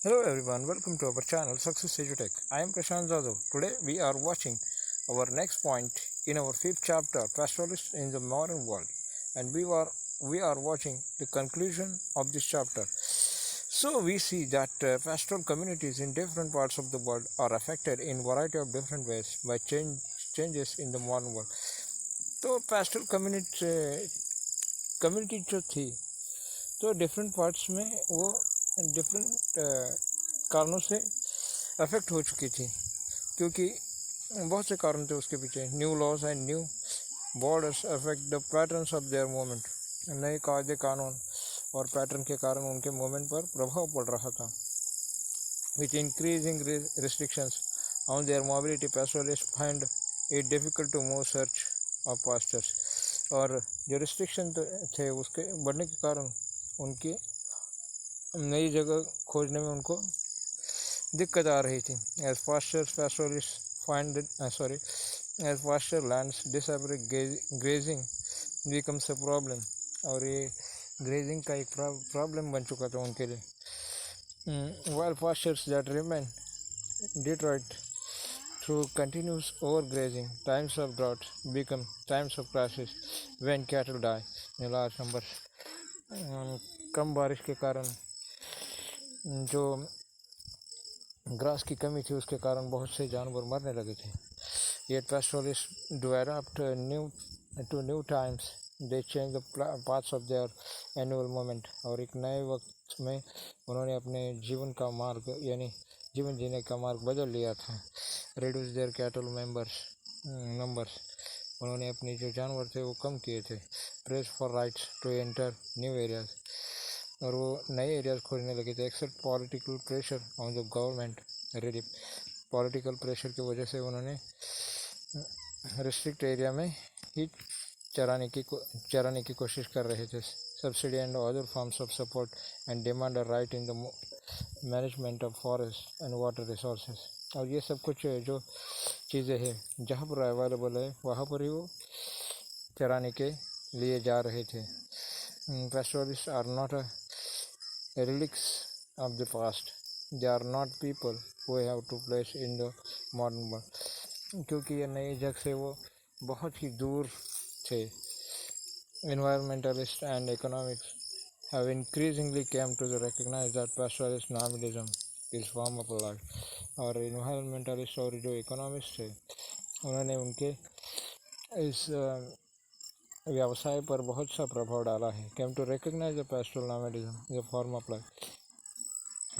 Hello everyone, welcome to our channel Success EDUTECH. I am Prashant Jadhav. Today we are watching our next point in our fifth chapter, Pastoralist in the Modern World, and we are watching the conclusion of this chapter. So we see that pastoral communities in different parts of the world are affected in variety of different ways by changes in the modern world. तो pastoral community जो थी तो different parts में वो different कारणों से affect हो चुकी थी, क्योंकि बहुत से कारण थे उसके पीछे. New laws and new borders affect the patterns of their movement. नए कायदे कानून और पैटर्न के कारण उनके मूवमेंट पर प्रभाव पड़ रहा था. With increasing restrictions on their mobility pastoralist find it difficult to move search of pastures. और जो रिस्ट्रिक्शन थे उसके बढ़ने के कारण उनकी नई जगह खोजने में उनको दिक्कत आ रही थी. As pasture lands disable grazing becomes a problem. और ये ग्रेजिंग का एक प्रॉब्लम बन चुका था उनके लिए. while pastures that remain detroit through continuous overgrazing, times of drought become times of crisis when cattle die in large numbers. कम बारिश के कारण जो ग्रास की कमी थी उसके कारण बहुत से जानवर मरने लगे थे. Yet pastoralists developed new times. They changed the paths of their annual movement. और एक नए वक्त में उन्होंने अपने जीवन का मार्ग यानी जीवन जीने का मार्ग बदल लिया था. Reduce their cattle numbers. उन्होंने अपने जो जानवर थे वो कम किए थे. Press for rights to enter new areas. और वो नए एरियाज खोजने लगे थे. Except political pressure on the government relief. Political pressure की वजह से उन्होंने रिस्ट्रिक्ट एरिया में ही चराने की कोशिश कर रहे थे. Subsidy and other forms of support and demand a right in the management of forest and water resources. और ये सब कुछ जो चीज़ें हैं जहाँ पर अवेलेबल है वहाँ पर ही वो चराने के लिए जा रहे थे. Pastoralists are not relics of the past. They are not people who have to place in the modern world. क्योंकि ये नई जग से वो बहुत ही दूर थे. Environmentalists and economics have increasingly come to recognize that pastoralist nomadism is form of life. और environmentalist और जो economists थे उन्होंने उनके इस व्यवसाय पर बहुत सा प्रभाव डाला है. Came to recognise the pastoral nomadism the form of life.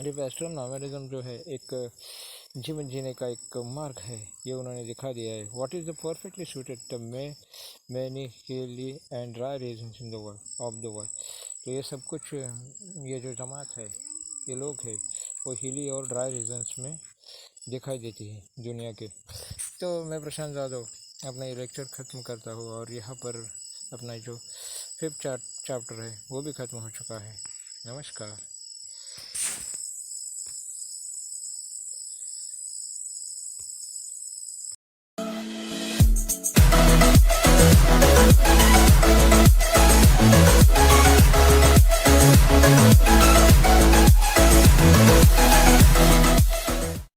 ये पैस्टोरल नॉमेडिज्म जो है एक जीवन जीने का एक मार्ग है, ये उन्होंने दिखा दिया है. What is the perfectly suited the many hilly and dry regions in the world of the world. तो ये सब कुछ ये जो जमात है ये लोग है वो हिली और ड्राई रीजन्स में दिखाई देती है दुनिया के. तो मैं प्रशांत जाधव अपना ये लेक्चर ख़त्म करता हूँ और यहाँ पर अपना जो फिफ्थ चैप्टर है वो भी ख़त्म हो चुका है. नमस्कार.